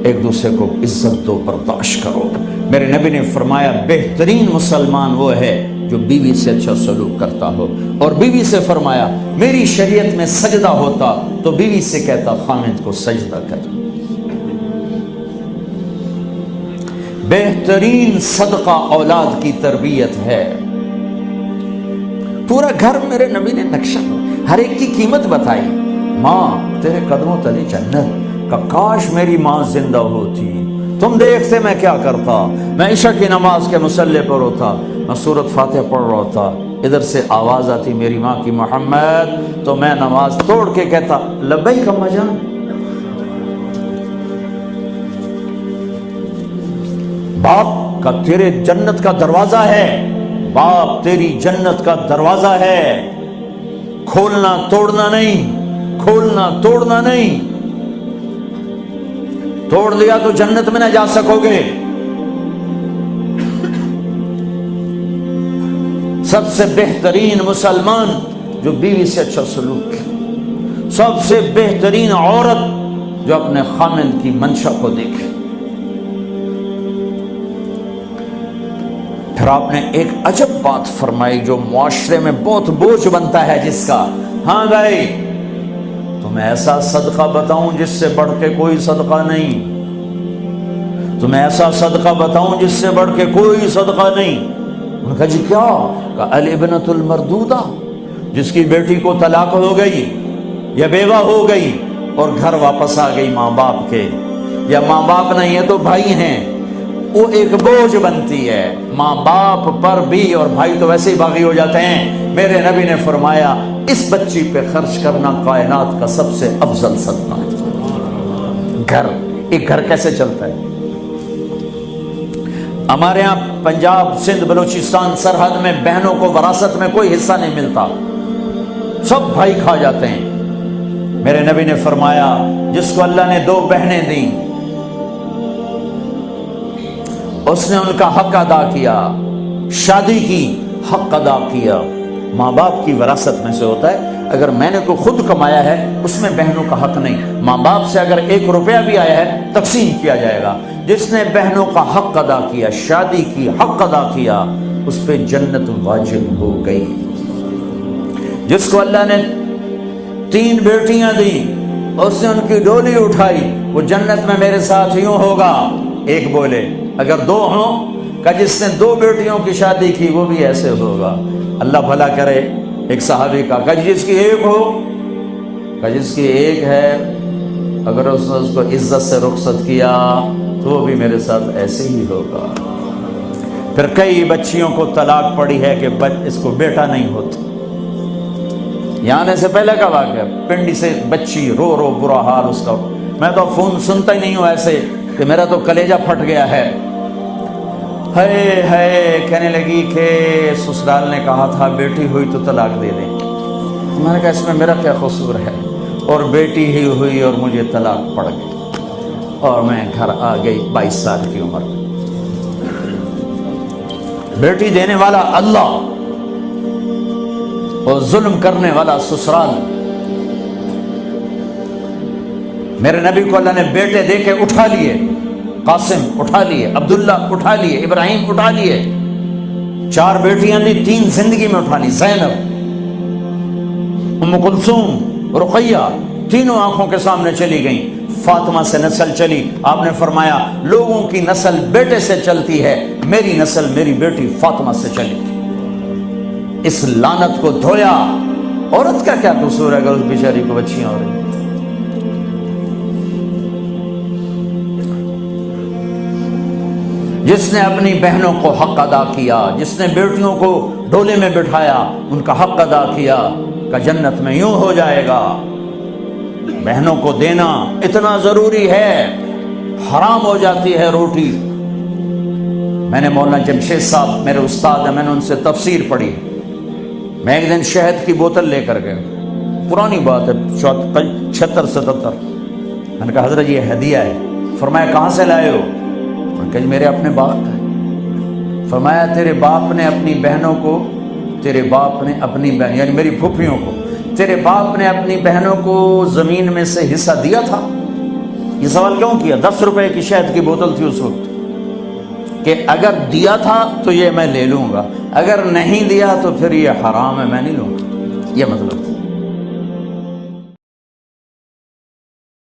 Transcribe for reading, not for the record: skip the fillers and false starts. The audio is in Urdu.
ایک دوسرے کو عزت دو، برداشت کرو۔ میرے نبی نے فرمایا بہترین مسلمان وہ ہے جو بیوی سے اچھا سلوک کرتا ہو، اور بیوی سے فرمایا میری شریعت میں سجدہ ہوتا تو بیوی سے کہتا خامد کو سجدہ کر۔ بہترین صدقہ اولاد کی تربیت ہے۔ پورا گھر میرے نبی نے نقشہ، ہر ایک کی قیمت بتائی۔ ماں تیرے قدموں تلے جنت، کا کاش میری ماں زندہ ہوتی، تم دیکھتے میں کیا کرتا، میں عشاء کی نماز کے مصلی پر ہوتا، میں سورۃ فاتحہ پڑھ رہا ہوتا، ادھر سے آواز آتی میری ماں کی محمد، تو میں نماز توڑ کے کہتا لبیک اماں جان۔ باپ کا تیرے جنت کا دروازہ ہے، باپ تیری جنت کا دروازہ ہے، کھولنا توڑنا نہیں، کھولنا توڑنا نہیں، توڑ دیا تو جنت میں نہ جا سکو گے۔ سب سے بہترین مسلمان جو بیوی سے اچھا سلوک کرے، سب سے بہترین عورت جو اپنے خامند کی منشا کو دیکھے۔ پھر آپ نے ایک عجب بات فرمائی جو معاشرے میں بہت بوجھ بنتا ہے جس کا، ہاں بھائی تمہیں ایسا صدقہ بتاؤں جس سے بڑھ کے کوئی صدقہ نہیں، تمہیں ایسا صدقہ بتاؤں جس سے بڑھ کے کوئی صدقہ نہیں۔ انہوں نے کہا جی کیا؟ کہا الابنۃ المردودہ، جس کی بیٹی کو طلاق ہو گئی یا بیوہ ہو گئی اور گھر واپس آ گئی ماں باپ کے، یا ماں باپ نہیں ہے تو بھائی ہیں، وہ ایک بوجھ بنتی ہے ماں باپ پر بھی، اور بھائی تو ویسے ہی باغی ہو جاتے ہیں۔ میرے نبی نے فرمایا اس بچی پہ خرچ کرنا کائنات کا سب سے افضل صدقہ ہے۔ گھر، ایک گھر کیسے چلتا ہے؟ ہمارے ہاں پنجاب، سندھ، بلوچستان سرحد میں بہنوں کو وراثت میں کوئی حصہ نہیں ملتا، سب بھائی کھا جاتے ہیں۔ میرے نبی نے فرمایا جس کو اللہ نے 2 بہنیں دیں اس نے ان کا حق ادا کیا، شادی کی حق ادا کیا۔ ماں باپ کی وراثت میں سے ہوتا ہے، اگر میں نے کوئی خود کمایا ہے اس میں بہنوں کا حق نہیں، ماں باپ سے اگر 1 روپیہ بھی آیا ہے تقسیم کیا جائے گا۔ جس نے بہنوں کا حق ادا کیا، شادی کی حق ادا کیا، اس پہ جنت واجب ہو گئی۔ جس کو اللہ نے 3 بیٹیاں دی، اس نے ان کی ڈولی اٹھائی، وہ جنت میں میرے ساتھ یوں ہوگا۔ ایک بولے، اگر 2 ہوں، کہ جس نے 2 بیٹیوں کی شادی کی وہ بھی ایسے ہوگا۔ اللہ بھلا کرے۔ ایک صحابی کا کہ جس کی 1 ہو، کہ جس کی 1 ہے، اگر اس نے اس کو عزت سے رخصت کیا تو وہ بھی میرے ساتھ ایسے ہی ہوگا۔ پھر کئی بچیوں کو طلاق پڑی ہے کہ اس کو بیٹا نہیں ہوتا۔ یہاں آنے سے پہلے کا واقعہ، پنڈی سے بچی رو رو برا حال اس کا، میں تو فون سنتا ہی نہیں ہوں ایسے کہ میرا تو کلیجہ پھٹ گیا ہے۔ کہنے لگی کہ سسرال نے کہا تھا بیٹی ہوئی تو طلاق دے دیں۔ میں نے کہا اس میں میرا کیا قصور ہے، اور بیٹی ہی ہوئی اور مجھے طلاق پڑ گئی، اور میں گھر آ گئی 22 سال کی عمر میں۔ بیٹی دینے والا اللہ اور ظلم کرنے والا سسرال۔ میرے نبی کو اللہ نے بیٹے دے کے اٹھا لیے، قاسم اٹھا لیے، عبداللہ اٹھا لیے، ابراہیم اٹھا لیے، 4 بیٹیاں لی، 3 زندگی میں اٹھا لی، زینب، ام کلثوم، رقیہ، تینوں آنکھوں کے سامنے چلی گئیں۔ فاطمہ سے نسل چلی، آپ نے فرمایا لوگوں کی نسل بیٹے سے چلتی ہے، میری نسل میری بیٹی فاطمہ سے چلی۔ اس لعنت کو دھویا۔ عورت کا کیا قصور ہے اگر اس بیچاری کو بچیاں ہو رہی؟ جس نے اپنی بہنوں کو حق ادا کیا، جس نے بیٹیوں کو ڈولے میں بٹھایا، ان کا حق ادا کیا، کہ جنت میں یوں ہو جائے گا۔ بہنوں کو دینا اتنا ضروری ہے، حرام ہو جاتی ہے روٹی۔ میں نے مولانا جمشید صاحب میرے استاد ہیں، میں نے ان سے تفسیر پڑھی۔ میں ایک دن شہد کی بوتل لے کر گیا، پرانی بات ہے 76-77۔ میں نے کہا حضرت یہ ہدیہ ہے۔ فرمایا کہاں سے لائے ہو؟ میں نے کہا میرے اپنے باپ کا ہے۔ فرمایا تیرے باپ نے اپنی بہنوں کو، تیرے باپ نے اپنی بہن یعنی میری پھوپھیوں کو، تیرے باپ نے اپنی بہنوں کو زمین میں سے حصہ دیا تھا؟ یہ سوال کیوں کیا؟ 10 روپے کی شہد کی بوتل تھی اس وقت، کہ اگر دیا تھا تو یہ میں لے لوں گا، اگر نہیں دیا تو پھر یہ حرام ہے، میں نہیں لوں گا، یہ مطلب۔